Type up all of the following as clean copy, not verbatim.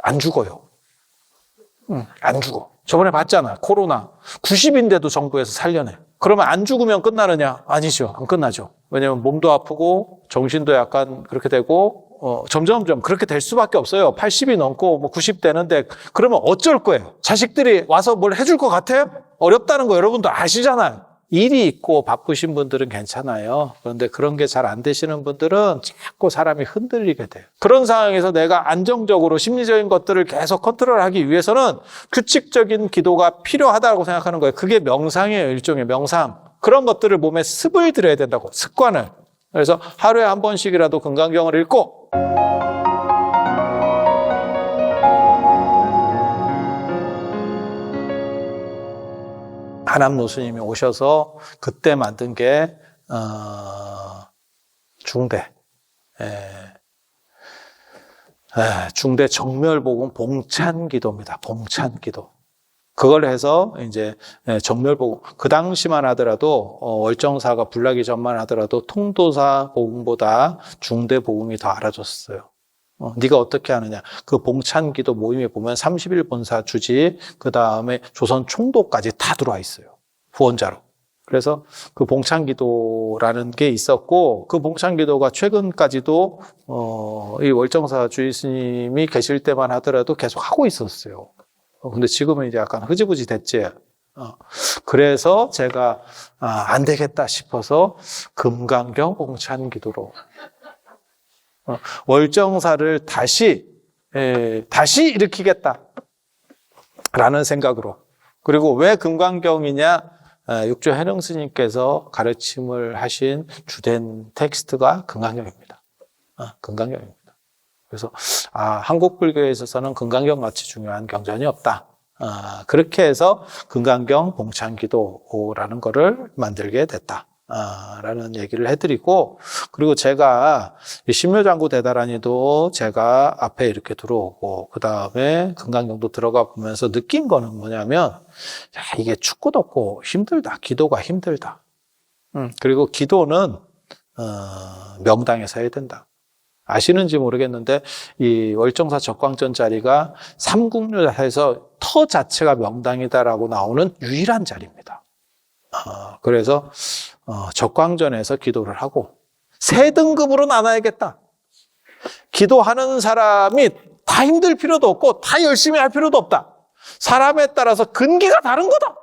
안 죽어요. 안 죽어. 저번에 봤잖아. 코로나. 90인데도 정부에서 살려내. 그러면 안 죽으면 끝나느냐? 아니죠. 안 끝나죠. 왜냐면 몸도 아프고 정신도 약간 그렇게 되고 점점점 그렇게 될 수밖에 없어요. 80이 넘고 뭐 90 되는데 그러면 어쩔 거예요? 자식들이 와서 뭘 해줄 것 같아요? 어렵다는 거 여러분도 아시잖아요. 일이 있고 바쁘신 분들은 괜찮아요. 그런데 그런 게 잘 안 되시는 분들은 자꾸 사람이 흔들리게 돼요. 그런 상황에서 내가 안정적으로 심리적인 것들을 계속 컨트롤하기 위해서는 규칙적인 기도가 필요하다고 생각하는 거예요. 그게 명상이에요. 일종의 명상. 그런 것들을 몸에 습을 들여야 된다고. 습관을. 그래서 하루에 한 번씩이라도 금강경을 읽고 하남노 스님이 오셔서 그때 만든 게 중대 중대 정멸복음 봉찬기도입니다. 봉찬기도. 그걸 해서 이제 정멸복음, 그 당시만 하더라도 월정사가 불나기 전만 하더라도 통도사 복음보다 중대 복음이 더 알아졌어요. 네가 어떻게 하느냐. 그 봉찬기도 모임에 보면 30일 본사 주지, 그 다음에 조선 총독까지 다 들어와 있어요. 후원자로. 그래서 그 봉찬기도라는 게 있었고, 그 봉찬기도가 최근까지도 이 월정사 주의 스님이 계실 때만 하더라도 계속 하고 있었어요. 근데 지금은 이제 약간 흐지부지 됐지. 그래서 제가 안 되겠다 싶어서 금강경 봉찬기도로 월정사를 다시 일으키겠다라는 생각으로. 그리고 왜 금강경이냐? 육조 해능 스님께서 가르침을 하신 주된 텍스트가 금강경입니다. 금강경입니다. 그래서 한국 불교에 있어서는 금강경 같이 중요한 경전이 없다. 그렇게 해서 금강경 봉찬기도라는 거를 만들게 됐다. 라는 얘기를 해드리고, 그리고 제가 신묘장구 대다라니도 제가 앞에 이렇게 들어오고 그 다음에 금강경도 들어가 보면서 느낀 거는 뭐냐면, 이게 축구도 없고 힘들다. 기도가 힘들다. 그리고 기도는 명당에서 해야 된다. 아시는지 모르겠는데 이 월정사 적광전 자리가 삼국유에서 터 자체가 명당이다라고 나오는 유일한 자리입니다. 그래서 적광전에서 기도를 하고 세 등급으로 나눠야겠다. 기도하는 사람이 다 힘들 필요도 없고 다 열심히 할 필요도 없다. 사람에 따라서 근기가 다른 거다.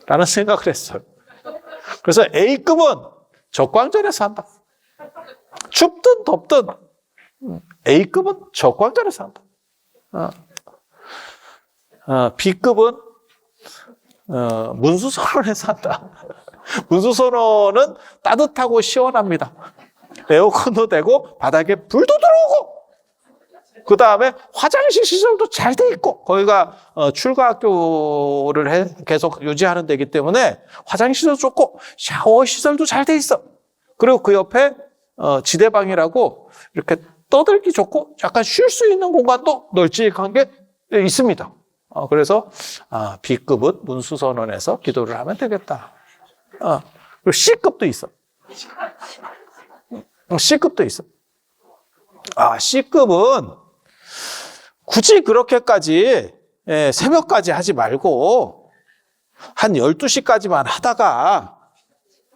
라는 생각을 했어요. 그래서 A급은 적광전에서 한다. 춥든 덥든 A급은 적광전에서 한다. B급은 문수선언에서 한다. 문수선언은 따뜻하고 시원합니다. 에어컨도 되고 바닥에 불도 들어오고 그 다음에 화장실 시설도 잘 돼 있고 거기가 출가학교를 계속 유지하는 데이기 때문에 화장실도 좋고 샤워 시설도 잘 돼 있어. 그리고 그 옆에 지대방이라고 이렇게 떠들기 좋고 약간 쉴 수 있는 공간도 널찍한 게 있습니다. 그래서 B급은 문수선언에서 기도를 하면 되겠다. 그리고 C급도 있어. C급도 있어. C급은 굳이 그렇게까지 새벽까지 하지 말고 한 12시까지만 하다가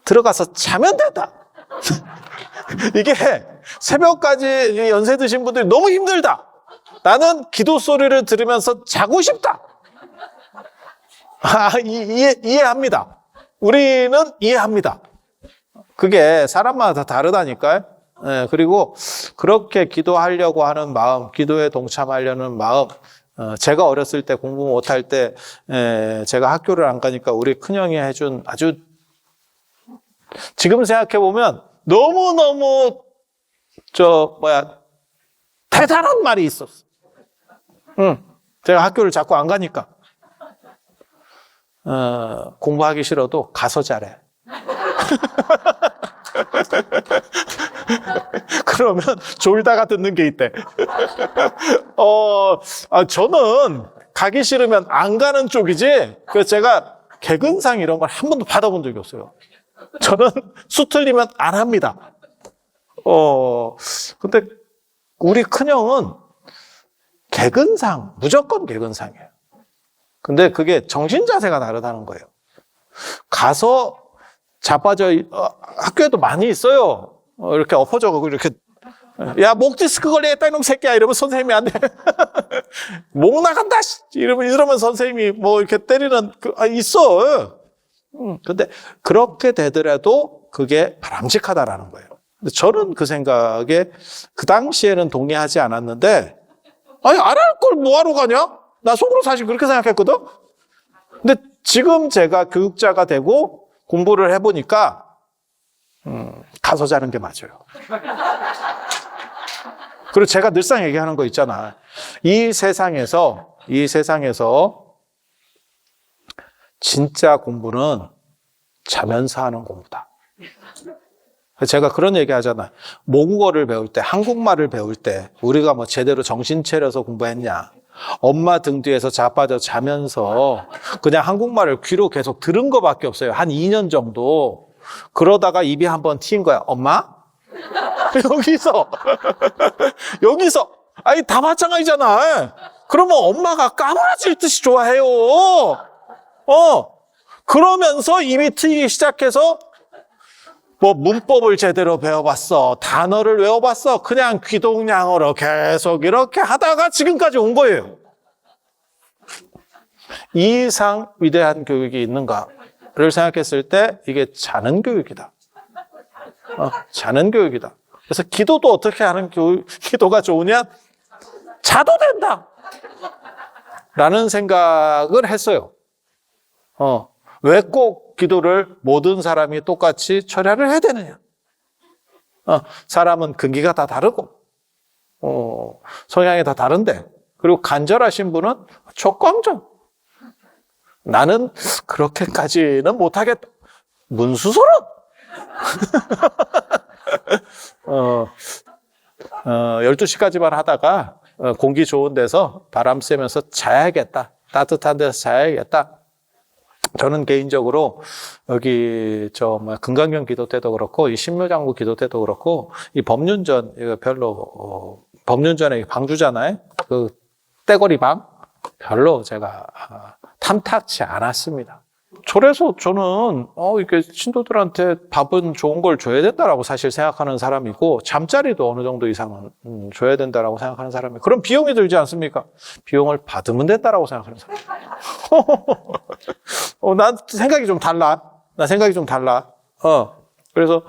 들어가서 자면 된다. 이게 새벽까지 연세 드신 분들이 너무 힘들다. 나는 기도 소리를 들으면서 자고 싶다. 이해합니다. 우리는 이해합니다. 그게 사람마다 다 다르다니까요. 그리고 그렇게 기도하려고 하는 마음, 기도에 동참하려는 마음, 제가 어렸을 때 공부 못할 때 제가 학교를 안 가니까 우리 큰형이 해준 아주 지금 생각해보면 너무너무 대단한 말이 있었어. 제가 학교를 자꾸 안 가니까 공부하기 싫어도 가서 잘해. 그러면 졸다가 듣는 게 있대. 저는 가기 싫으면 안 가는 쪽이지. 그래서 제가 개근상 이런 걸 한 번도 받아본 적이 없어요. 저는 수 틀리면 안 합니다. 근데 우리 큰형은 개근상, 무조건 개근상이에요. 근데 그게 정신 자세가 다르다는 거예요. 가서 자빠져, 학교에도 많이 있어요. 이렇게 엎어져가고 이렇게, 야, 목 디스크 걸리겠다, 이놈 새끼야. 이러면 선생님이 안 돼. 목 나간다! 이러면 선생님이 뭐 이렇게 때리는, 있어. 근데 그렇게 되더라도 그게 바람직하다라는 거예요. 근데 저는 그 생각에 그 당시에는 동의하지 않았는데, 아니, 안 할 걸 뭐하러 가냐? 나 속으로 사실 그렇게 생각했거든? 근데 지금 제가 교육자가 되고 공부를 해보니까, 가서 자는 게 맞아요. 그리고 제가 늘상 얘기하는 거 있잖아. 이 세상에서 진짜 공부는 자면서 하는 공부다. 제가 그런 얘기 하잖아. 모국어를 배울 때, 한국말을 배울 때, 우리가 뭐 제대로 정신 차려서 공부했냐. 엄마 등 뒤에서 자빠져 자면서 그냥 한국말을 귀로 계속 들은 거밖에 없어요. 한 2년 정도. 그러다가 입이 한번 틔인 거야. 엄마? 여기서. 아니, 다 마찬가지잖아. 그러면 엄마가 까무라질 듯이 좋아해요. 그러면서 입이 트이기 시작해서 뭐 문법을 제대로 배워봤어. 단어를 외워봤어. 그냥 귀동냥으로 계속 이렇게 하다가 지금까지 온 거예요. 이 이상 위대한 교육이 있는가를 생각했을 때 이게 자는 교육이다. 자는 교육이다. 그래서 기도도 어떻게 하는 기도가 좋으냐? 자도 된다. 라는 생각을 했어요. 왜 꼭 기도를 모든 사람이 똑같이 철야를 해야 되느냐? 사람은 근기가 다 다르고, 성향이 다 다른데, 그리고 간절하신 분은 촉광전. 나는 그렇게까지는 못하겠다. 문수소론! 12시까지만 하다가 공기 좋은 데서 바람 쐬면서 자야겠다. 따뜻한 데서 자야겠다. 저는 개인적으로 여기 금강경 기도 때도 그렇고 이 신묘장구 기도 때도 그렇고 이 법륜전 이거 별로 법륜전에 방주잖아요. 그 떼거리 방 별로 제가 탐탁치 않았습니다. 그래서 저는 이렇게 신도들한테 밥은 좋은 걸 줘야 된다라고 사실 생각하는 사람이고 사람자리도 어느 정도 이상은 줘야 된다라고 생각하는 사람이에요. 그럼 비용이 들지 않습니까? 비용을 받으면 된다라고 생각하는 사람. 난 생각이 좀 달라. 그래서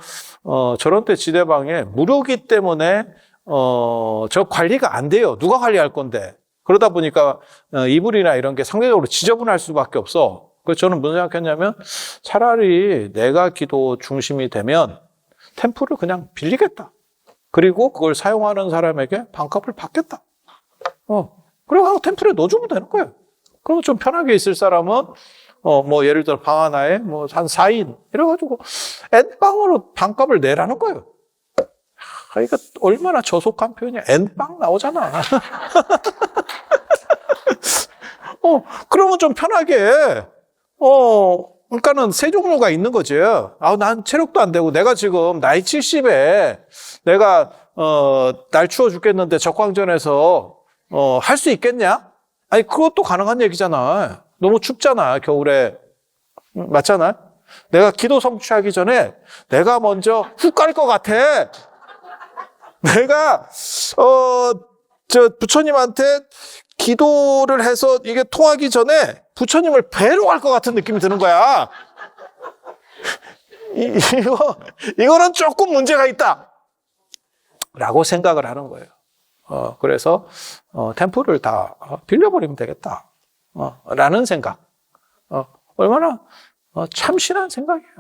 저런 때 지대방에 무료기 때문에 저 관리가 안 돼요. 누가 관리할 건데. 그러다 보니까 이불이나 이런 게 상대적으로 지저분할 수밖에 없어. 그래서 저는 무슨 생각했냐면 차라리 내가 기도 중심이 되면 템플을 그냥 빌리겠다. 그리고 그걸 사용하는 사람에게 반값을 받겠다. 그리고 템플에 넣어주면 되는 거예요. 그러면 좀 편하게 있을 사람은 뭐 예를 들어 방 하나에 뭐 한 4인 이래가지고 N방으로 반값을 내라는 거예요. 이거 얼마나 저속한 표현이야. N방 나오잖아. 그러면 좀 편하게 그러니까는 세 종류가 있는 거지. 난 체력도 안 되고 내가 지금 나이 70에 내가 날 추워 죽겠는데 적광전에서 할 수 있겠냐? 아니 그것도 가능한 얘기잖아. 너무 춥잖아 겨울에. 맞잖아. 내가 기도 성취하기 전에 내가 먼저 훅 갈 것 같아. 내가 부처님한테 기도를 해서 이게 통하기 전에 부처님을 뵈러 갈 것 같은 느낌이 드는 거야. 이거는 조금 문제가 있다. 라고 생각을 하는 거예요. 그래서 템플을 다 빌려버리면 되겠다. 라는 생각. 얼마나 참신한 생각이에요.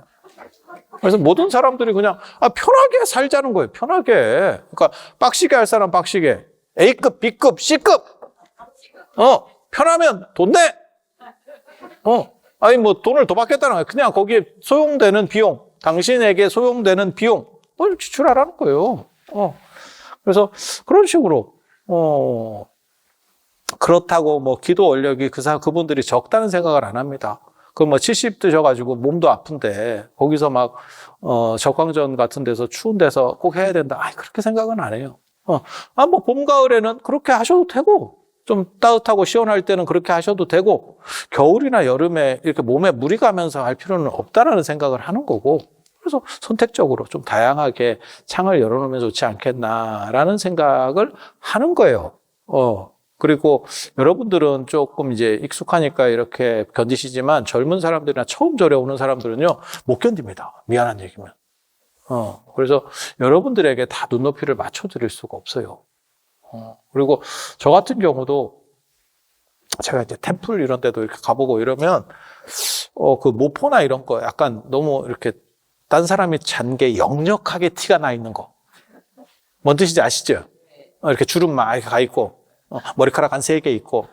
그래서 모든 사람들이 그냥 편하게 살자는 거예요. 편하게. 그러니까 빡시게 할 사람 빡시게. A급, B급, C급. 편하면 돈 내. 아니 뭐 돈을 더 받겠다는 거예요. 그냥 거기에 소용되는 비용, 당신에게 소용되는 비용을 지출하라는 거예요. 그래서 그런 식으로 그렇다고 뭐 기도 원력이 그분들이 적다는 생각을 안 합니다. 그 뭐 70 드셔가지고 몸도 아픈데 거기서 막 적광전 같은 데서 추운 데서 꼭 해야 된다. 그렇게 생각은 안 해요. 뭐 봄 가을에는 그렇게 하셔도 되고 좀 따뜻하고 시원할 때는 그렇게 하셔도 되고, 겨울이나 여름에 이렇게 몸에 물이 가면서 할 필요는 없다라는 생각을 하는 거고, 그래서 선택적으로 좀 다양하게 창을 열어놓으면 좋지 않겠나라는 생각을 하는 거예요. 그리고 여러분들은 조금 이제 익숙하니까 이렇게 견디시지만 젊은 사람들이나 처음 절에 오는 사람들은요, 못 견딥니다. 미안한 얘기면. 그래서 여러분들에게 다 눈높이를 맞춰드릴 수가 없어요. 그리고 저 같은 경우도 제가 이제 템플 이런 데도 이렇게 가보고 이러면, 그 모포나 이런 거 약간 너무 이렇게 딴 사람이 잔 게 역력하게 티가 나 있는 거. 뭔 뜻인지 아시죠? 이렇게 주름 막 이렇게 가 있고, 머리카락 한 3개 있고.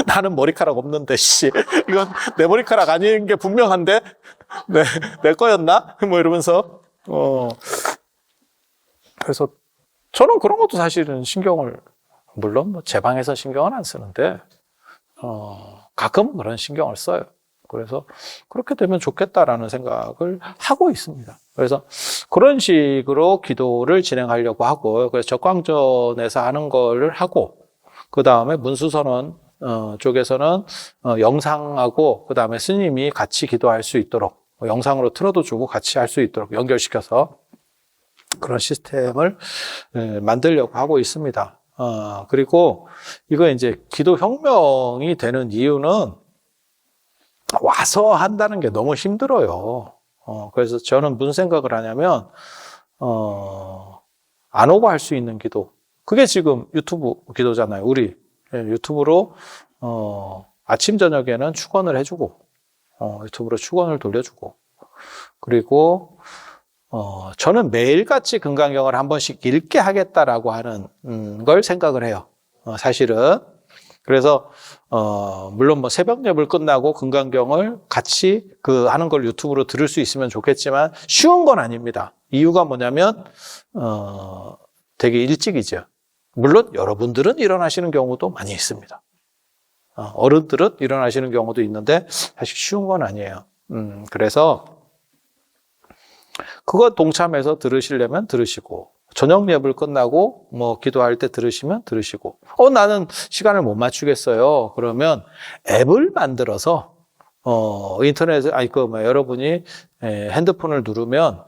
나는 머리카락 없는데, 이건 내 머리카락 아닌 게 분명한데? 내 거였나? 뭐 이러면서. 그래서 저는 그런 것도 사실은 신경을, 물론 뭐 제 방에서 신경은 안 쓰는데, 가끔은 그런 신경을 써요. 그래서 그렇게 되면 좋겠다라는 생각을 하고 있습니다. 그래서 그런 식으로 기도를 진행하려고 하고, 그래서 적광전에서 하는 걸 하고, 그 다음에 문수선언 쪽에서는 영상하고, 그 다음에 스님이 같이 기도할 수 있도록, 영상으로 틀어도 주고 같이 할 수 있도록 연결시켜서 그런 시스템을 만들려고 하고 있습니다. 그리고 이거 이제 기도 혁명이 되는 이유는 와서 한다는 게 너무 힘들어요. 그래서 저는 무슨 생각을 하냐면, 안 오고 할 수 있는 기도. 그게 지금 유튜브 기도잖아요. 우리 유튜브로, 아침, 저녁에는 축원을 해주고, 유튜브로 축원을 돌려주고, 그리고, 저는 매일같이 금강경을 한 번씩 읽게 하겠다라고 하는 걸 생각을 해요. 사실은. 그래서 물론 뭐 새벽 예불 끝나고 금강경을 같이 하는 걸 유튜브로 들을 수 있으면 좋겠지만 쉬운 건 아닙니다. 이유가 뭐냐면 되게 일찍이죠. 물론 여러분들은 일어나시는 경우도 많이 있습니다. 어른들은 일어나시는 경우도 있는데 사실 쉬운 건 아니에요. 그래서 그거 동참해서 들으시려면 들으시고, 저녁 예불 끝나고 뭐 기도할 때 들으시면 들으시고, 나는 시간을 못 맞추겠어요. 그러면 앱을 만들어서 인터넷에 여러분이 핸드폰을 누르면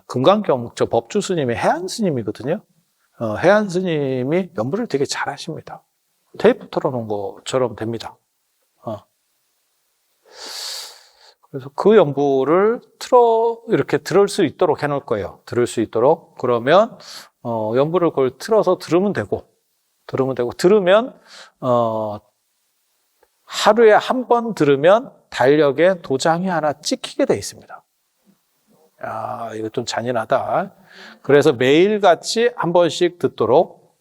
금강경 저 법주 스님이 해안 스님이거든요. 해안 스님이 연불을 되게 잘하십니다. 테이프 틀어놓은 것처럼 됩니다. 그래서 그 연부를 이렇게 들을 수 있도록 해놓을 거예요. 들을 수 있도록. 그러면, 연부를 그걸 틀어서 들으면 되고, 들으면, 하루에 한 번 들으면 달력에 도장이 하나 찍히게 돼 있습니다. 이거 좀 잔인하다. 그래서 매일같이 한 번씩 듣도록,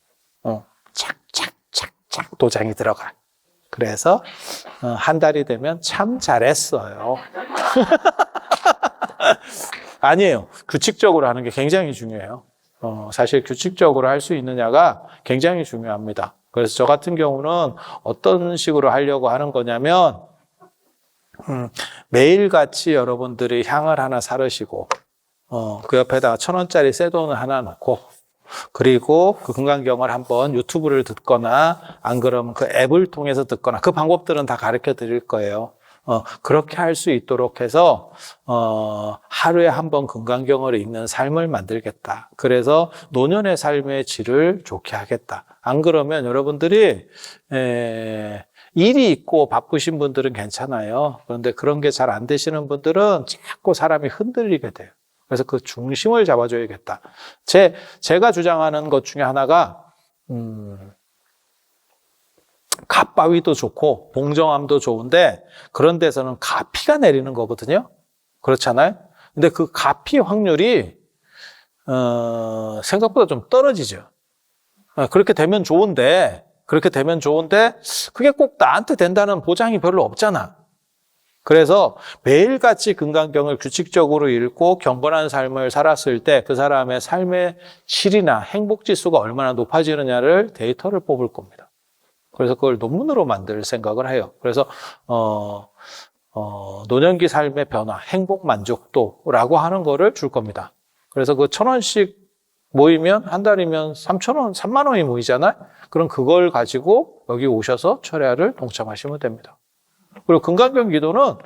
착착착착 도장이 들어가. 그래서 한 달이 되면 참 잘했어요. 아니에요. 규칙적으로 하는 게 굉장히 중요해요. 사실 규칙적으로 할 수 있느냐가 굉장히 중요합니다. 그래서 저 같은 경우는 어떤 식으로 하려고 하는 거냐면 매일같이 여러분들이 향을 하나 사르시고 그 옆에다가 1,000원짜리 쇠돈을 하나 놓고, 그리고 그 금강경을 한번 유튜브를 듣거나 안 그러면 그 앱을 통해서 듣거나, 그 방법들은 다 가르쳐 드릴 거예요. 그렇게 할 수 있도록 해서 하루에 한 번 금강경을 읽는 삶을 만들겠다. 그래서 노년의 삶의 질을 좋게 하겠다. 안 그러면 여러분들이 일이 있고 바쁘신 분들은 괜찮아요. 그런데 그런 게 잘 안 되시는 분들은 자꾸 사람이 흔들리게 돼요. 그래서 그 중심을 잡아줘야겠다. 제가 주장하는 것 중에 하나가, 갓바위도 좋고, 봉정암도 좋은데, 그런 데서는 가피가 내리는 거거든요? 그렇잖아요? 근데 그 가피 확률이, 생각보다 좀 떨어지죠. 그렇게 되면 좋은데, 그게 꼭 나한테 된다는 보장이 별로 없잖아. 그래서 매일같이 금강경을 규칙적으로 읽고 경건한 삶을 살았을 때 그 사람의 삶의 질이나 행복지수가 얼마나 높아지느냐를 데이터를 뽑을 겁니다. 그래서 그걸 논문으로 만들 생각을 해요. 그래서 노년기 삶의 변화, 행복 만족도라고 하는 거를 줄 겁니다. 그래서 그 1,000원씩 모이면 한 달이면 3,000원, 3만 원이 모이잖아요. 그럼 그걸 가지고 여기 오셔서 철야를 동참하시면 됩니다. 그리고 금강경 기도는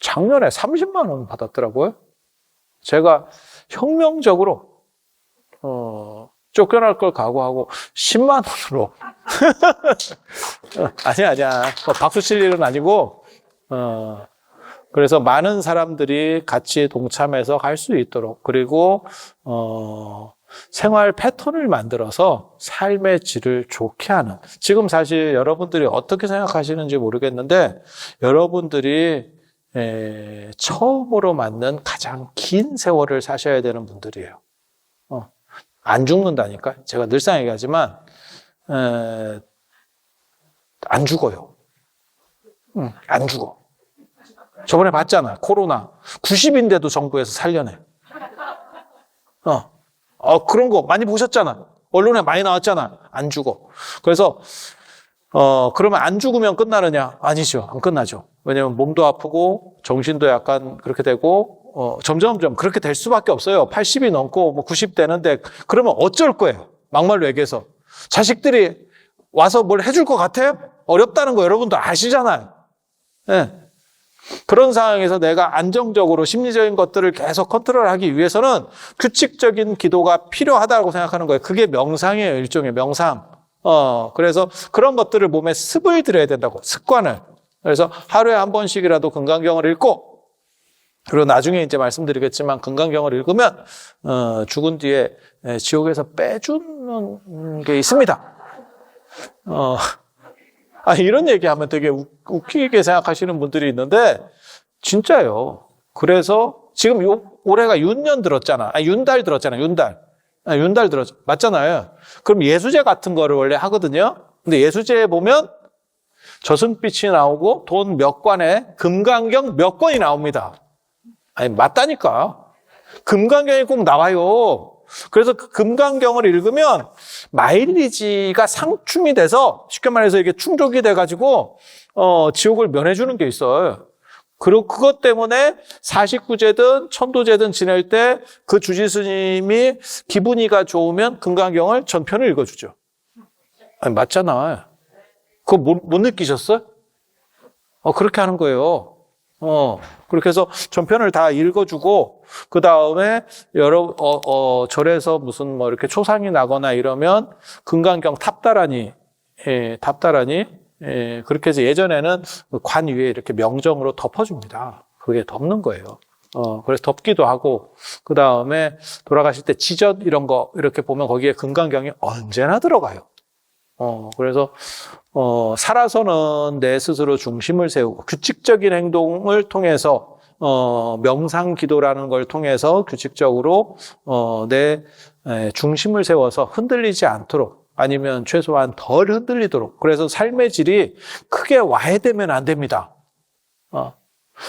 작년에 30만 원 받았더라고요. 제가 혁명적으로 쫓겨날 걸 각오하고 10만 원으로 아니야 박수 칠 일은 아니고 그래서 많은 사람들이 같이 동참해서 갈 수 있도록 그리고 생활 패턴을 만들어서 삶의 질을 좋게 하는 지금 사실 여러분들이 어떻게 생각하시는지 모르겠는데 여러분들이 처음으로 맞는 가장 긴 세월을 사셔야 되는 분들이에요. 안 죽는다니까. 제가 늘상 얘기하지만 안 죽어요. 안 죽어. 저번에 봤잖아. 코로나 90인데도 정부에서 살려내. 그런 거 많이 보셨잖아. 언론에 많이 나왔잖아. 안 죽어. 그래서 그러면 안 죽으면 끝나느냐? 아니죠. 안 끝나죠. 왜냐면 몸도 아프고 정신도 약간 그렇게 되고 점점점 그렇게 될 수밖에 없어요. 80이 넘고 뭐 90 되는데 그러면 어쩔 거예요. 막말로 얘기해서. 자식들이 와서 뭘 해줄 것 같아요? 어렵다는 거 여러분도 아시잖아요. 네. 그런 상황에서 내가 안정적으로 심리적인 것들을 계속 컨트롤하기 위해서는 규칙적인 기도가 필요하다고 생각하는 거예요. 그게 명상이에요. 일종의 명상. 그래서 그런 것들을 몸에 습을 들여야 된다고. 습관을. 그래서 하루에 한 번씩이라도 금강경을 읽고 그리고 나중에 이제 말씀드리겠지만 금강경을 읽으면 죽은 뒤에 지옥에서 빼주는 게 있습니다. 이런 얘기하면 되게 웃기게 생각하시는 분들이 있는데 진짜요. 그래서 지금 올해가 윤년 들었잖아. 윤달 들었잖아. 윤달 들었죠. 맞잖아요. 그럼 예수제 같은 거를 원래 하거든요. 근데 예수제에 보면 저승빛이 나오고 돈 몇 관에 금강경 몇 권이 나옵니다. 맞다니까. 금강경이 꼭 나와요. 그래서 그 금강경을 읽으면 마일리지가 상충이 돼서 쉽게 말해서 이게 충족이 돼가지고 지옥을 면해주는 게 있어요. 그리고 그것 때문에 49제든 천도제든 지낼 때 그 주지스님이 기분이가 좋으면 금강경을 전편을 읽어주죠. 맞잖아. 그거 못 느끼셨어요? 그렇게 하는 거예요. 그렇게 해서 전편을 다 읽어주고, 그 다음에 절에서 무슨 뭐 이렇게 초상이 나거나 이러면 금강경 탑다라니, 그렇게 해서 예전에는 관 위에 이렇게 명정으로 덮어줍니다. 그게 덮는 거예요. 그래서 덮기도 하고, 그 다음에 돌아가실 때 지전 이런 거 이렇게 보면 거기에 금강경이 언제나 들어가요. 그래서 살아서는 내 스스로 중심을 세우고 규칙적인 행동을 통해서 명상 기도라는 걸 통해서 규칙적으로 내 중심을 세워서 흔들리지 않도록 아니면 최소한 덜 흔들리도록 그래서 삶의 질이 크게 와해되면 안 됩니다.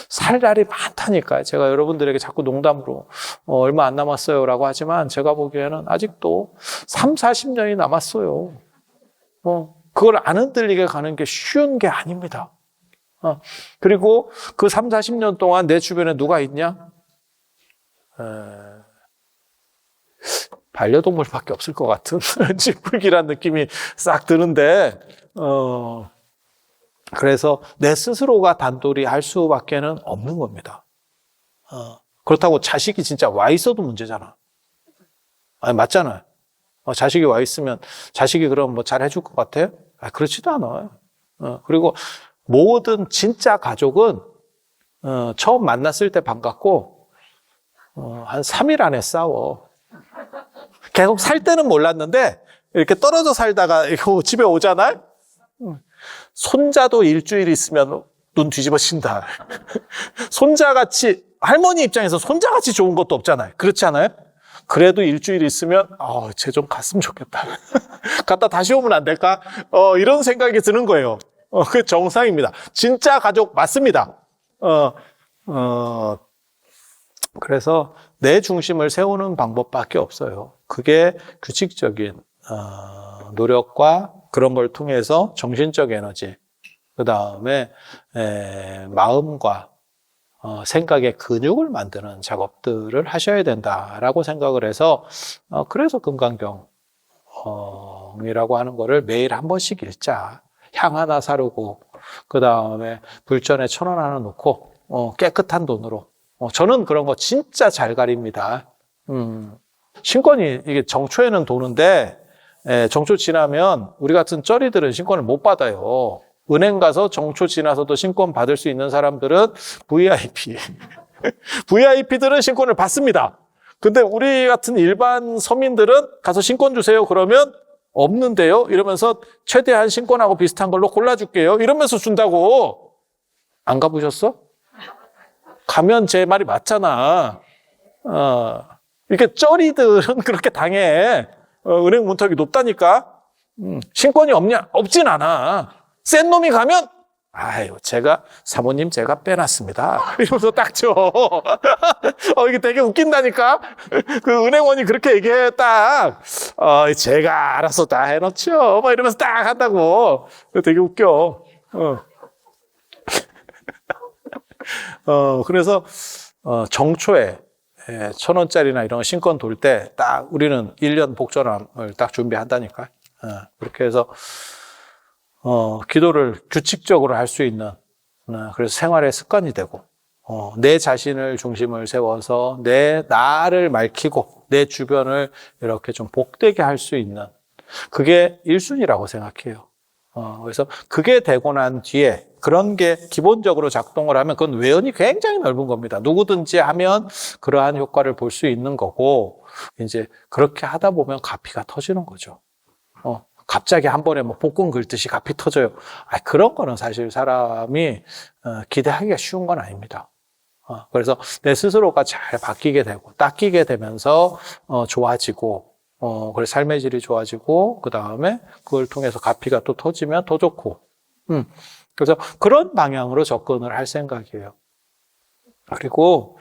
살 날이 많다니까요. 제가 여러분들에게 자꾸 농담으로 얼마 안 남았어요 라고 하지만 제가 보기에는 아직도 3, 40년이 남았어요. 그걸 안 흔들리게 가는 게 쉬운 게 아닙니다. 그리고 그 3, 40년 동안 내 주변에 누가 있냐? 반려동물밖에 없을 것 같은 찌푸기란 느낌이 싹 드는데, 그래서 내 스스로가 단돌이 할 수밖에는 없는 겁니다. 그렇다고 자식이 진짜 와 있어도 문제잖아. 맞잖아요. 자식이 와 있으면 자식이 그럼 뭐 잘 해줄 것 같아요? 그렇지도 않아요. 그리고 모든 진짜 가족은 처음 만났을 때 반갑고 한 3일 안에 싸워. 계속 살 때는 몰랐는데 이렇게 떨어져 살다가 집에 오잖아요. 손자도 일주일 있으면 눈 뒤집어진다. 손자같이 할머니 입장에서 손자같이 좋은 것도 없잖아요. 그렇지 않아요? 그래도 일주일 있으면 쟤 좀 갔으면 좋겠다. 갔다 다시 오면 안 될까? 이런 생각이 드는 거예요. 그게 정상입니다. 진짜 가족 맞습니다. 그래서 내 중심을 세우는 방법밖에 없어요. 그게 규칙적인 노력과 그런 걸 통해서 정신적 에너지, 그 다음에 마음과 생각의 근육을 만드는 작업들을 하셔야 된다라고 생각을 해서 그래서 금강경이라고 하는 거를 매일 한 번씩 읽자. 향 하나 사르고 그 다음에 불전에 1,000원 하나 놓고 깨끗한 돈으로 저는 그런 거 진짜 잘 가립니다. 신권이 이게 정초에는 도는데 정초 지나면 우리 같은 쩌리들은 신권을 못 받아요. 은행 가서 정초 지나서도 신권 받을 수 있는 사람들은 VIP. VIP들은 신권을 받습니다. 근데 우리 같은 일반 서민들은 가서 신권 주세요. 그러면 없는데요. 이러면서 최대한 신권하고 비슷한 걸로 골라줄게요. 이러면서 준다고. 안 가보셨어? 가면 제 말이 맞잖아. 이렇게 쩌리들은 그렇게 당해. 은행 문턱이 높다니까. 신권이 없냐? 없진 않아. 센 놈이 가면 아유 제가 사모님 제가 빼놨습니다. 이러면서 딱 줘. 이게 되게 웃긴다니까. 그 은행원이 그렇게 얘기해 딱. 제가 알아서 다 해놓죠. 막 이러면서 딱 한다고. 되게 웃겨. 그래서 정초에 1,000원짜리나 이런 신권 돌 때 딱 우리는 1년 복전함을 딱 준비한다니까. 그렇게 해서 기도를 규칙적으로 할 수 있는, 그래서 생활의 습관이 되고, 내 자신을 중심을 세워서 나를 밝히고, 내 주변을 이렇게 좀 복되게 할 수 있는, 그게 1순위라고 생각해요. 그래서 그게 되고 난 뒤에 그런 게 기본적으로 작동을 하면 그건 외연이 굉장히 넓은 겁니다. 누구든지 하면 그러한 효과를 볼 수 있는 거고, 이제 그렇게 하다 보면 가피가 터지는 거죠. 갑자기 한 번에 뭐 복권 긁듯이 가피 터져요. 그런 거는 사실 사람이 기대하기가 쉬운 건 아닙니다. 그래서 내 스스로가 잘 바뀌게 되고, 닦이게 되면서 좋아지고, 그래서 삶의 질이 좋아지고, 그 다음에 그걸 통해서 가피가 또 터지면 더 좋고, 그래서 그런 방향으로 접근을 할 생각이에요. 그리고,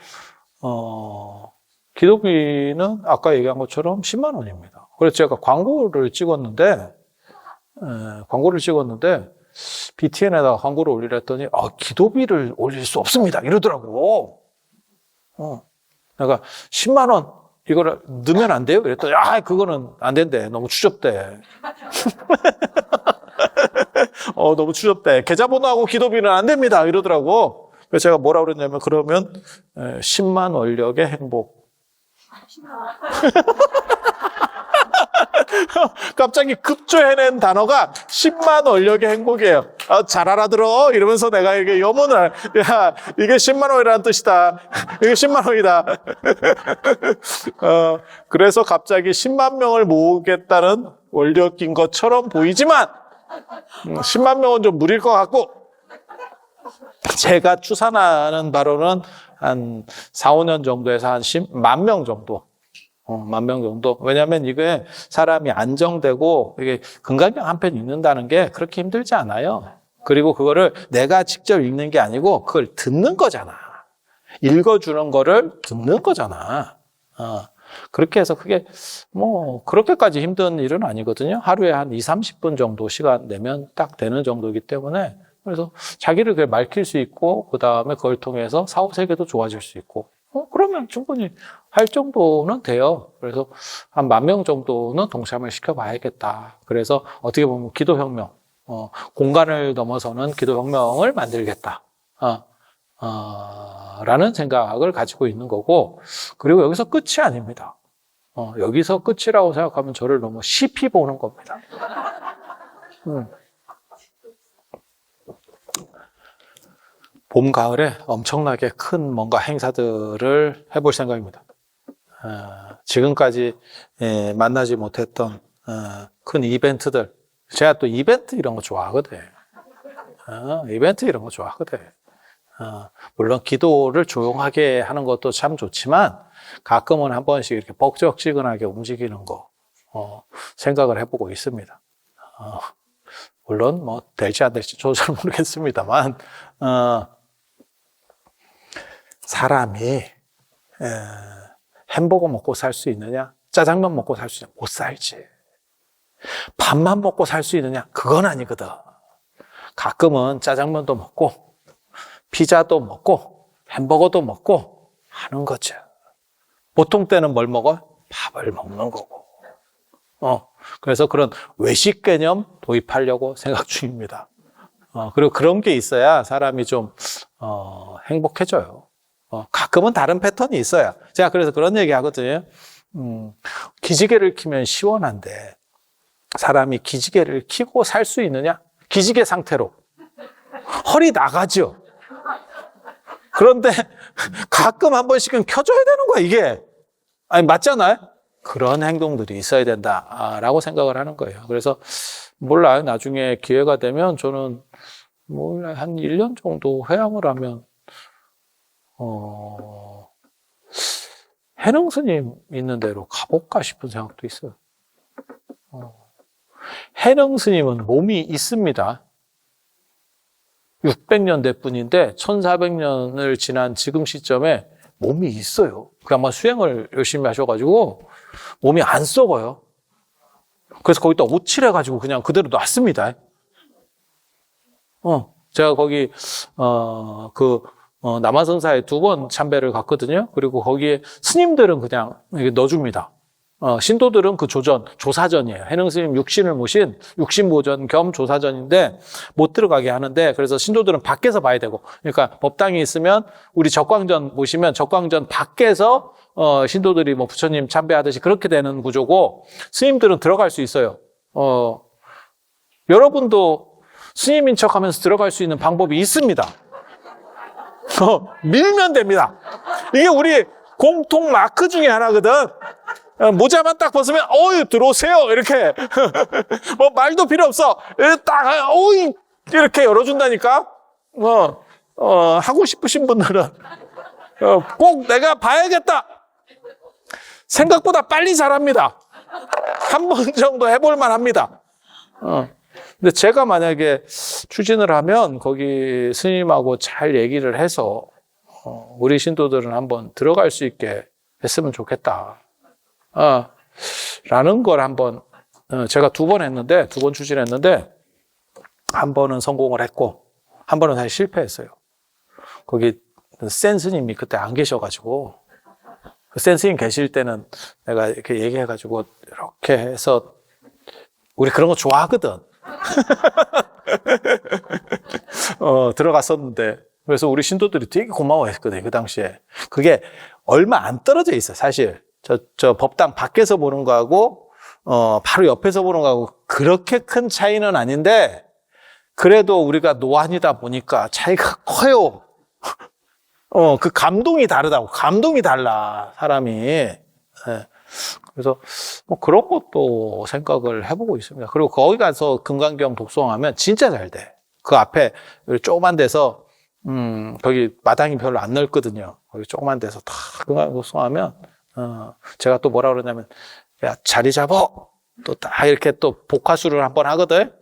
기도비는 아까 얘기한 것처럼 10만 원입니다. 그래서 제가 광고를 찍었는데, BTN에다가 광고를 올리려 했더니, 기도비를 올릴 수 없습니다. 이러더라고. 내가 10만 원, 이거를 넣으면 안 돼요? 그랬더니, 그거는 안 된대. 너무 추접대. 너무 추접대. 계좌번호하고 기도비는 안 됩니다. 이러더라고. 그래서 제가 뭐라 그랬냐면, 그러면 10만 원력의 행복. 갑자기 급조해낸 단어가 10만 원력의 행복이에요. 잘 알아들어. 이러면서 내가 이게 염원을, 이게 10만 원이라는 뜻이다. 이게 10만 원이다. 그래서 갑자기 10만 명을 모으겠다는 원력인 것처럼 보이지만, 10만 명은 좀 무리일 것 같고, 제가 추산하는 바로는 한 4, 5년 정도에서 한 10만 명 정도. 10,000명 정도. 왜냐하면 이게 사람이 안정되고 이게 금강경 한 편 읽는다는 게 그렇게 힘들지 않아요. 그리고 그거를 내가 직접 읽는 게 아니고 그걸 듣는 거잖아. 읽어주는 거를 듣는 거잖아. 그렇게 해서 그게 뭐 그렇게까지 힘든 일은 아니거든요. 하루에 한 2, 30분 정도 시간 내면 딱 되는 정도이기 때문에 그래서 자기를 그렇게 밝힐 수 있고 그 다음에 그걸 통해서 사후 세계도 좋아질 수 있고 그러면 충분히 할 정도는 돼요. 그래서 한 10,000명 정도는 동참을 시켜봐야겠다. 그래서 어떻게 보면 기도혁명, 공간을 넘어서는 기도혁명을 만들겠다. 라는 생각을 가지고 있는 거고, 그리고 여기서 끝이 아닙니다. 여기서 끝이라고 생각하면 저를 너무 시피 보는 겁니다. 봄, 가을에 엄청나게 큰 뭔가 행사들을 해볼 생각입니다. 지금까지 만나지 못했던 큰 이벤트들. 제가 또 이벤트 이런 거 좋아하거든. 이벤트 이런 거 좋아하거든. 물론 기도를 조용하게 하는 것도 참 좋지만 가끔은 한 번씩 이렇게 뻑적지근하게 움직이는 거 생각을 해보고 있습니다. 물론 뭐 될지 안 될지 저도 잘 모르겠습니다만 사람이 햄버거 먹고 살 수 있느냐? 짜장면 먹고 살 수 있느냐? 못 살지. 밥만 먹고 살 수 있느냐? 그건 아니거든. 가끔은 짜장면도 먹고 피자도 먹고 햄버거도 먹고 하는 거죠. 보통 때는 뭘 먹어? 밥을 먹는 거고. 그래서 그런 외식 개념 도입하려고 생각 중입니다. 그리고 그런 게 있어야 사람이 좀, 행복해져요. 가끔은 다른 패턴이 있어야. 제가 그래서 그런 얘기 하거든요. 기지개를 키면 시원한데, 사람이 기지개를 키고 살 수 있느냐? 기지개 상태로. 허리 나가죠. 그런데 가끔 한 번씩은 켜줘야 되는 거야, 이게. 아니, 맞잖아요? 그런 행동들이 있어야 된다라고 생각을 하는 거예요. 그래서 몰라요. 나중에 기회가 되면 저는 몰라요. 한 1년 정도 회양을 하면 해능 스님 있는 데로 가볼까 싶은 생각도 있어요. 해능 스님은 몸이 있습니다. 600년대 뿐인데 1400년을 지난 지금 시점에 몸이 있어요. 그 아마 수행을 열심히 하셔가지고 몸이 안 썩어요. 그래서 거기다 오칠해가지고 그냥 그대로 놨습니다. 제가 거기 남아선사에 2번 참배를 갔거든요. 그리고 거기에 스님들은 그냥 넣어줍니다. 신도들은 그 조사전이에요. 해능 스님 육신을 모신 육신보전 겸 조사전인데 못 들어가게 하는데, 그래서 신도들은 밖에서 봐야 되고, 그러니까 법당이 있으면 우리 적광전 모시면 적광전 밖에서 신도들이 뭐 부처님 참배하듯이 그렇게 되는 구조고, 스님들은 들어갈 수 있어요. 여러분도 스님인 척하면서 들어갈 수 있는 방법이 있습니다. 밀면 됩니다. 이게 우리 공통 마크 중에 하나거든. 모자만 딱 벗으면 들어오세요 이렇게. 뭐 말도 필요 없어. 딱 이렇게 열어준다니까. 하고 싶으신 분들은 꼭 내가 봐야겠다. 생각보다 빨리 잘합니다. 한 번 정도 해볼 만합니다. 근데 제가 만약에 추진을 하면 거기 스님하고 잘 얘기를 해서 우리 신도들은 한번 들어갈 수 있게 했으면 좋겠다. 라는 걸 한번, 제가 2번 했는데, 2번 추진했는데, 한 번은 성공을 했고, 한 번은 사실 실패했어요. 거기 센 스님이 그때 안 계셔가지고, 센 스님 계실 때는 내가 이렇게 얘기해가지고, 이렇게 해서, 우리 그런 거 좋아하거든. 들어갔었는데, 그래서 우리 신도들이 되게 고마워했거든요, 그 당시에. 그게 얼마 안 떨어져 있어요, 사실. 저 법당 밖에서 보는 거하고, 바로 옆에서 보는 거하고 그렇게 큰 차이는 아닌데, 그래도 우리가 노안이다 보니까 차이가 커요. 그 감동이 다르다고. 감동이 달라, 사람이. 네. 그래서 뭐 그런 것도 생각을 해보고 있습니다. 그리고 거기 가서 금강경 독송하면 진짜 잘 돼. 그 앞에 조그만 데서, 거기 마당이 별로 안 넓거든요. 거기 조그만 데서 다 금강경 독송하면, 제가 또 뭐라 그러냐면, 야, 자리 잡어! 또 딱 이렇게 또 복화수를 한번 하거든?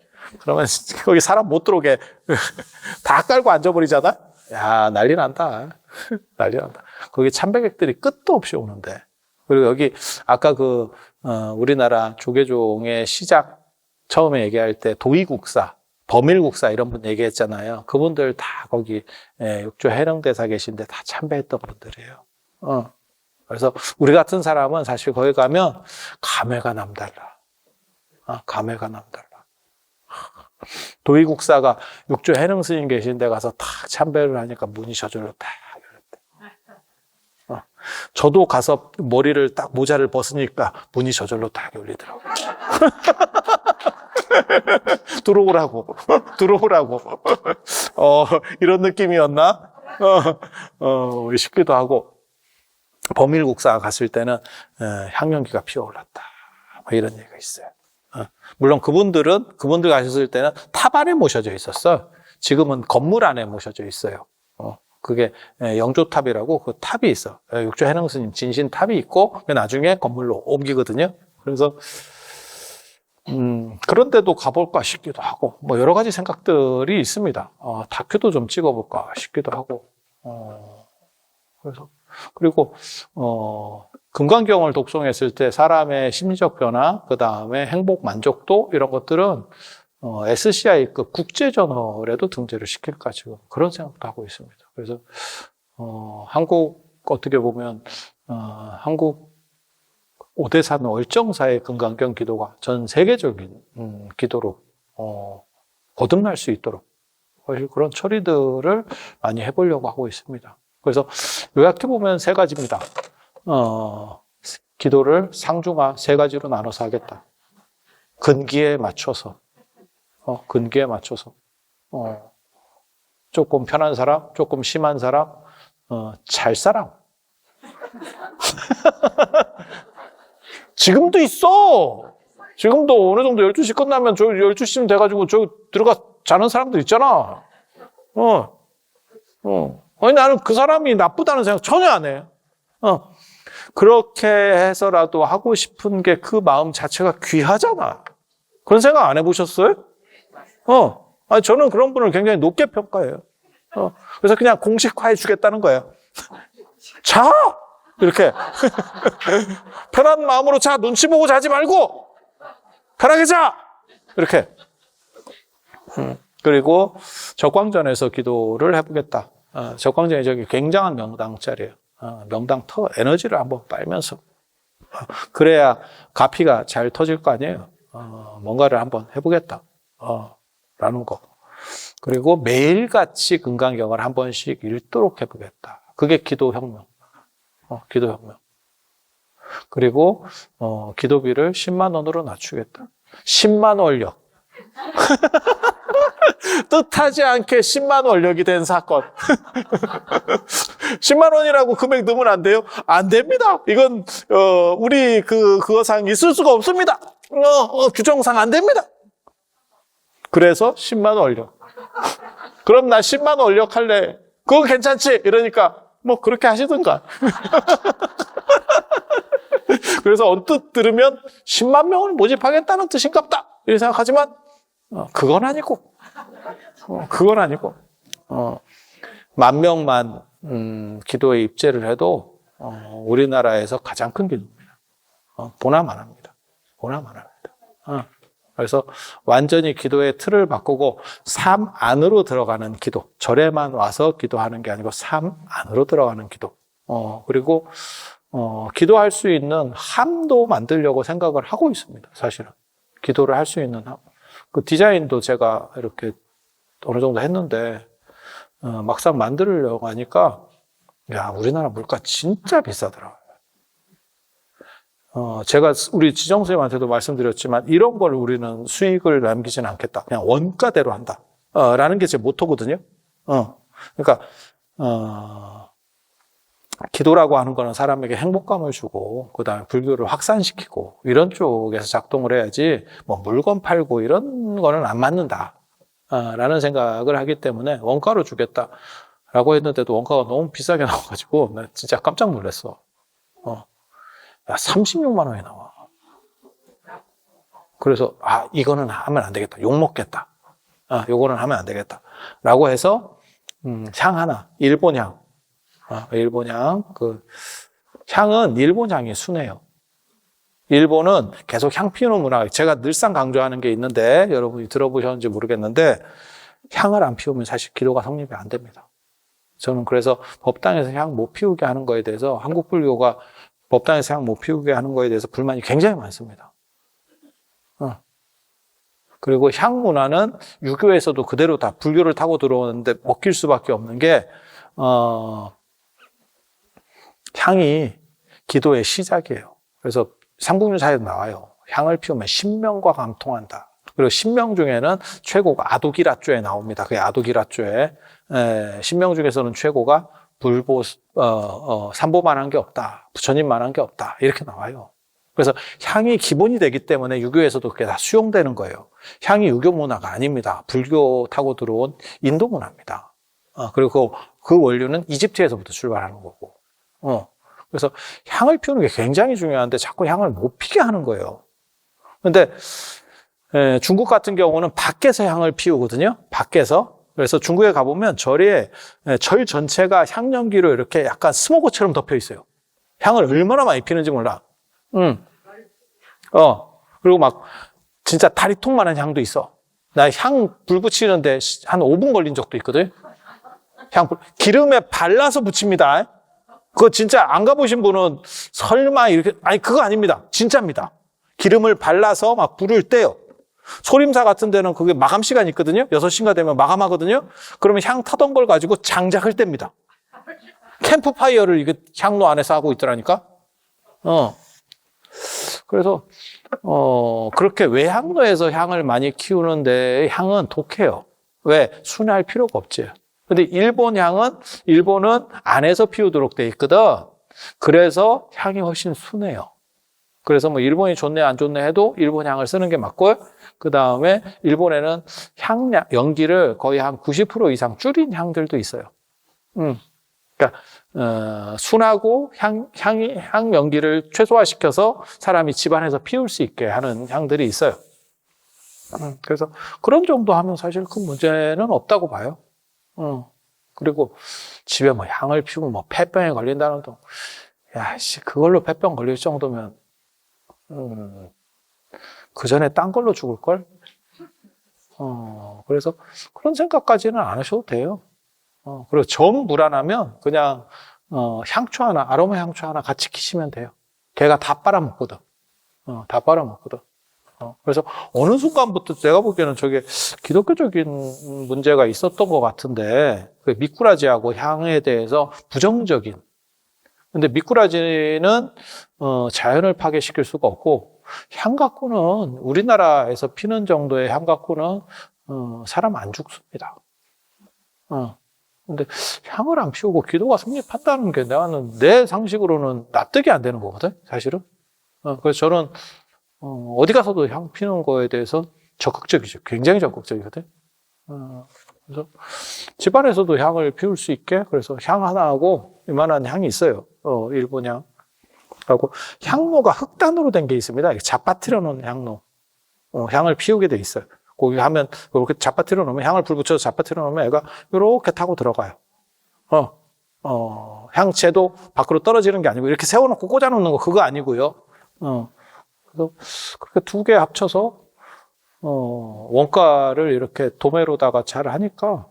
그러면 거기 사람 못 들어오게 다 깔고 앉아버리잖아? 야, 난리 난다. 난리 난다. 거기 참배객들이 끝도 없이 오는데. 그리고 여기, 아까 우리나라 조계종의 시작, 처음에 얘기할 때 도의국사, 범일국사 이런 분 얘기했잖아요. 그분들 다 거기, 육조 해령대사 계신데 다 참배했던 분들이에요. 그래서 우리 같은 사람은 사실 거기 가면 감회가 남달라. 감회가 남달라. 도의국사가 육조 해능 스님 계신 데 가서 탁 참배를 하니까 문이 저절로 딱 열렸대. 저도 가서 머리를 딱 모자를 벗으니까 문이 저절로 딱 열리더라고요. 들어오라고. 이런 느낌이었나? 싶기도 하고. 범일국사 갔을 때는 향연기가 피어올랐다. 뭐 이런 얘기가 있어요. 물론 그분들 가셨을 때는 탑 안에 모셔져 있었어. 지금은 건물 안에 모셔져 있어요. 그게 영조탑이라고 그 탑이 있어. 육조 해능 스님 진신 탑이 있고 나중에 건물로 옮기거든요. 그래서 그런데도 가볼까 싶기도 하고 뭐 여러 가지 생각들이 있습니다. 다큐도 좀 찍어볼까 싶기도 하고. 그리고 금강경을 독송했을 때 사람의 심리적 변화, 그 다음에 행복 만족도 이런 것들은 SCI급 국제 저널에도 등재를 시킬까 지금 그런 생각도 하고 있습니다. 그래서 한국 어떻게 보면 한국 오대산 월정사의 금강경 기도가 전 세계적인 기도로 거듭날 수 있도록 그런 처리들을 많이 해보려고 하고 있습니다. 그래서 요약해 보면 세 가지입니다. 기도를 상중하 세 가지로 나눠서 하겠다. 근기에 맞춰서, 조금 편한 사람, 조금 심한 사람, 잘 사람. 지금도 있어. 지금도 어느 정도 12시 끝나면 저 12시쯤 돼가지고 저 들어가 자는 사람들 있잖아. 아니, 나는 그 사람이 나쁘다는 생각 전혀 안 해. 그렇게 해서라도 하고 싶은 게 그 마음 자체가 귀하잖아. 그런 생각 안 해보셨어요? 아니, 저는 그런 분을 굉장히 높게 평가해요. 그래서 그냥 공식화해 주겠다는 거예요. 자! 이렇게. 편한 마음으로 자! 눈치 보고 자지 말고! 편하게 자! 이렇게. 그리고 적광전에서 기도를 해보겠다. 적광전이 저기 굉장한 명당짜리예요. 명당 에너지를 한번 빨면서. 그래야 가피가 잘 터질 거 아니에요. 뭔가를 한번 해보겠다. 라는 거. 그리고 매일같이 금강경을 한 번씩 읽도록 해보겠다. 그게 기도혁명. 기도혁명. 그리고 기도비를 10만 원으로 낮추겠다. 10만 원력. 뜻하지 않게 10만 원력이 된 사건. 10만 원이라고 금액 넣으면 안 돼요? 안 됩니다. 이건 우리 그거상 있을 수가 없습니다. 규정상 안 됩니다. 그래서 10만 원력. 그럼 나 10만 원 원력 할래. 그거 괜찮지? 이러니까 뭐 그렇게 하시든가. 그래서 언뜻 들으면 10만 명을 모집하겠다는 뜻인갑다. 이렇게 생각하지만 그건 아니고. 그건 아니고. 10,000명만 기도에 입제를 해도 우리나라에서 가장 큰 기도입니다. 보나마납니다. 보나마납니다. 그래서 완전히 기도의 틀을 바꾸고 삶 안으로 들어가는 기도. 절에만 와서 기도하는 게 아니고 삶 안으로 들어가는 기도. 그리고 기도할 수 있는 함도 만들려고 생각을 하고 있습니다. 사실은. 기도를 할 수 있는 함. 그 디자인도 제가 이렇게 어느 정도 했는데 막상 만들려고 하니까 야, 우리나라 물가 진짜 비싸더라고요. 제가 우리 지정 선생님한테도 말씀드렸지만 이런 걸 우리는 수익을 남기지는 않겠다. 그냥 원가대로 한다. 라는 게 제 모토거든요. 그러니까 기도라고 하는 거는 사람에게 행복감을 주고 그다음에 불교를 확산시키고 이런 쪽에서 작동을 해야지 뭐 물건 팔고 이런 거는 안 맞는다. 라는 생각을 하기 때문에 원가로 주겠다라고 했는데도 원가가 너무 비싸게 나와가지고 나 진짜 깜짝 놀랐어. 야, 36만 원이 나와. 그래서 이거는 하면 안 되겠다. 욕 먹겠다. 요거는 하면 안 되겠다. 라고 해서 향 하나, 일본향. 일본향. 향은 일본향이 순해요. 일본은 계속 향 피우는 문화. 제가 늘상 강조하는 게 있는데 여러분이 들어보셨는지 모르겠는데 향을 안 피우면 사실 기도가 성립이 안 됩니다. 저는 그래서 법당에서 향 못 피우게 하는 거에 대해서 한국 불교가 법당에서 향 못 피우게 하는 거에 대해서 불만이 굉장히 많습니다. 그리고 향 문화는 유교에서도 그대로 다 불교를 타고 들어오는데 먹힐 수밖에 없는 게 향이 기도의 시작이에요. 그래서 삼국유사에도 나와요. 향을 피우면 신명과 감통한다. 그리고 신명 중에는 최고가 아도기라조에 나옵니다. 그게 아도기라조에 신명 중에서는 최고가 불보 삼보만한 게 없다. 부처님만한 게 없다. 이렇게 나와요. 그래서 향이 기본이 되기 때문에 유교에서도 그게 다 수용되는 거예요. 향이 유교 문화가 아닙니다. 불교 타고 들어온 인도 문화입니다. 그리고 그 원료는 이집트에서부터 출발하는 거고. 그래서 향을 피우는 게 굉장히 중요한데 자꾸 향을 못 피게 하는 거예요. 그런데 중국 같은 경우는 밖에서 향을 피우거든요. 밖에서. 그래서 중국에 가보면 절에 절 전체가 향연기로 이렇게 약간 스모그처럼 덮여 있어요. 향을 얼마나 많이 피는지 몰라. 그리고 막 진짜 다리통만한 향도 있어. 나 향 불 붙이는데 한 5분 걸린 적도 있거든. 기름에 발라서 붙입니다. 그거 진짜 안 가보신 분은 설마 이렇게, 아니, 그거 아닙니다. 진짜입니다. 기름을 발라서 막 불을 떼요. 소림사 같은 데는 그게 마감 시간이 있거든요. 6시인가 되면 마감하거든요. 그러면 향 타던 걸 가지고 장작을 뗍니다. 캠프파이어를 이게 향로 안에서 하고 있더라니까. 그래서, 그렇게 외향로에서 향을 많이 키우는데 향은 독해요. 왜? 순할 필요가 없지. 근데 일본은 안에서 피우도록 돼 있거든. 그래서 향이 훨씬 순해요. 그래서 뭐 일본이 좋네 안 좋네 해도 일본 향을 쓰는 게 맞고요. 그 다음에 일본에는 연기를 거의 한 90% 이상 줄인 향들도 있어요. 그러니까 순하고 향 연기를 최소화시켜서 사람이 집안에서 피울 수 있게 하는 향들이 있어요. 그래서 그런 정도 하면 사실 큰 문제는 없다고 봐요. 그리고 집에 뭐 향을 피우고 뭐 폐병에 걸린다는 동, 야, 씨, 그걸로 폐병 걸릴 정도면, 그 전에 딴 걸로 죽을걸? 그래서 그런 생각까지는 안 하셔도 돼요. 그리고 정 불안하면 그냥, 아로마 향초 하나 같이 키시면 돼요. 걔가 다 빨아먹거든. 다 빨아먹거든. 그래서 어느 순간부터 내가 보기에는 저게 기독교적인 문제가 있었던 것 같은데, 그 미꾸라지하고 향에 대해서 부정적인. 근데 미꾸라지는, 자연을 파괴시킬 수가 없고, 향 갖고는, 우리나라에서 피는 정도의 향 갖고는, 사람 안 죽습니다. 근데 향을 안 피우고 기도가 성립한다는 게 나는 내 상식으로는 납득이 안 되는 거거든, 사실은. 그래서 저는, 어디 가서도 향 피우는 거에 대해서 적극적이죠. 굉장히 적극적이거든. 그래서 집안에서도 향을 피울 수 있게, 그래서 향 하나하고 이만한 향이 있어요. 일본 향. 하고, 향로가 흑단으로 된 게 있습니다. 잡아뜨려 놓은 향로. 향을 피우게 돼 있어요. 거기 하면, 이렇게 잡아뜨려 놓으면, 향을 불 붙여서 잡아뜨려 놓으면 애가 이렇게 타고 들어가요. 향채도 밖으로 떨어지는 게 아니고, 이렇게 세워놓고 꽂아놓는 거, 그거 아니고요. 그래서 그렇게 두 개 합쳐서 원가를 이렇게 도매로다가 잘 하니까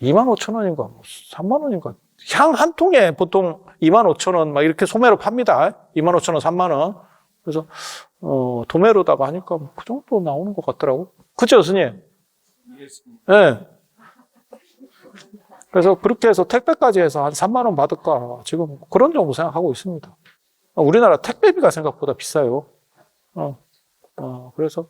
25,000원인가 30,000원인가 향 한 통에 보통 25,000원 막 이렇게 소매로 팝니다. 25,000원, 30,000원. 그래서 도매로다가 하니까 그 정도 나오는 것 같더라고. 그죠, 스님? 네. 그래서 그렇게 해서 택배까지 해서 한 3만 원 받을까 지금 그런 정도 생각하고 있습니다. 우리나라 택배비가 생각보다 비싸요. 그래서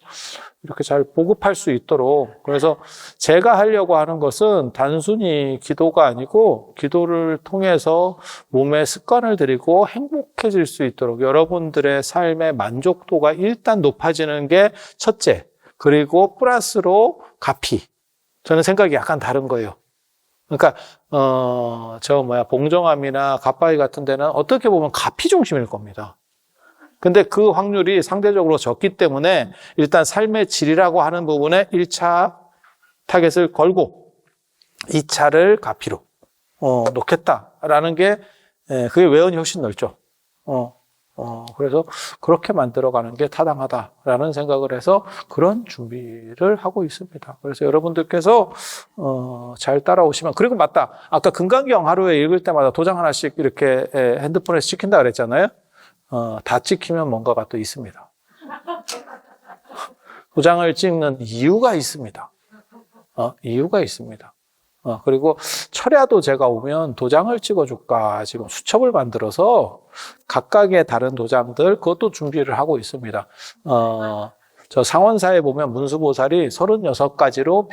이렇게 잘 보급할 수 있도록. 그래서 제가 하려고 하는 것은 단순히 기도가 아니고 기도를 통해서 몸에 습관을 들이고 행복해질 수 있도록 여러분들의 삶의 만족도가 일단 높아지는 게 첫째. 그리고 플러스로 가피. 저는 생각이 약간 다른 거예요. 그러니까 봉정암이나 갓바위 같은 데는 어떻게 보면 가피 중심일 겁니다. 근데 그 확률이 상대적으로 적기 때문에 일단 삶의 질이라고 하는 부분에 1차 타겟을 걸고 2차를 가피로 놓겠다라는 게 그게 외연이 훨씬 넓죠. 그래서 그렇게 만들어가는 게 타당하다라는 생각을 해서 그런 준비를 하고 있습니다. 그래서 여러분들께서 잘 따라오시면, 그리고 맞다, 아까 금강경 하루에 읽을 때마다 도장 하나씩 이렇게 핸드폰에서 찍힌다 그랬잖아요. 다 찍히면 뭔가가 또 있습니다. 도장을 찍는 이유가 있습니다. 이유가 있습니다. 그리고 철야도 제가 오면 도장을 찍어줄까 지금 수첩을 만들어서 각각의 다른 도장들 그것도 준비를 하고 있습니다. 저 상원사에 보면 문수보살이 36가지로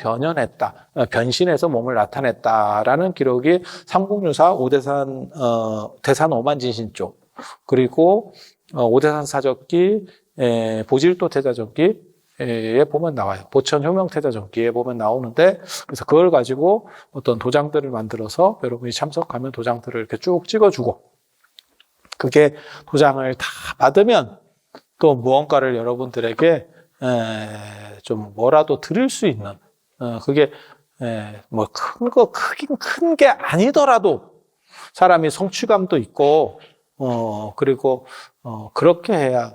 변신해서 몸을 나타냈다라는 기록이 삼국유사 오대산 대산 오만진신 쪽, 그리고 오대산 사적기, 보질도 태자전기 에 보면 나와요. 보천 효명태자전기에 보면 나오는데, 그래서 그걸 가지고 어떤 도장들을 만들어서 여러분이 참석하면 도장들을 이렇게 쭉 찍어주고, 그게 도장을 다 받으면 또 무언가를 여러분들에게 좀 뭐라도 드릴 수 있는, 그게 뭐 크긴 큰 게 아니더라도 사람이 성취감도 있고, 그리고 그렇게 해야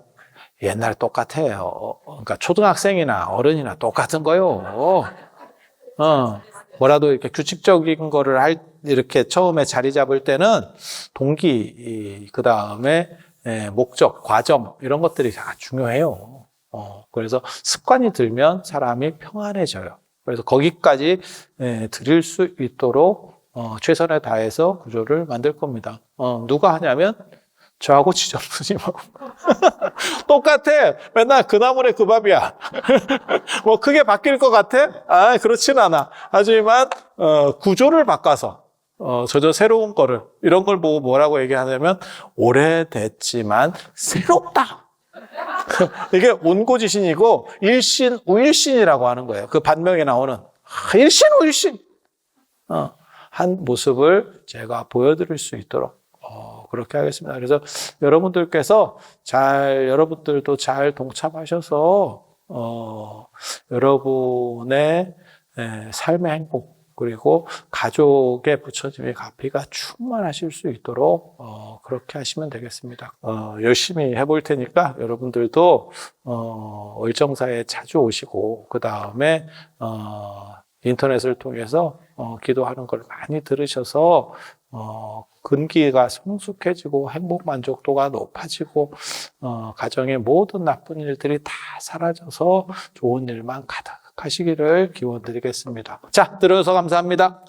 옛날 똑같아요. 그러니까 초등학생이나 어른이나 똑같은 거요. 뭐라도 이렇게 규칙적인 거를 이렇게 처음에 자리 잡을 때는 동기, 그 다음에 목적, 과정, 이런 것들이 다 중요해요. 그래서 습관이 들면 사람이 평안해져요. 그래서 거기까지 드릴 수 있도록 최선을 다해서 구조를 만들 겁니다. 누가 하냐면 저하고 지점수님하고 똑같아. 맨날 그 나물에 그 밥이야. 뭐 크게 바뀔 것 같아? 그렇진 않아. 하지만 구조를 바꿔서 저 새로운 거를 이런 걸 보고 뭐라고 얘기하냐면 오래됐지만 새롭다. 이게 온고지신이고 일신 우일신이라고 하는 거예요. 그 반명에 나오는 일신 우일신 한 모습을 제가 보여드릴 수 있도록 그렇게 하겠습니다. 그래서 여러분들도 잘 동참하셔서 여러분의 삶의 행복 그리고 가족의 부처님의 가피가 충만하실 수 있도록 그렇게 하시면 되겠습니다. 열심히 해볼 테니까 여러분들도 월정사에 자주 오시고 그 다음에 인터넷을 통해서 기도하는 걸 많이 들으셔서 근기가 성숙해지고 행복 만족도가 높아지고 가정의 모든 나쁜 일들이 다 사라져서 좋은 일만 가득하시기를 기원드리겠습니다. 자, 들어줘서 감사합니다.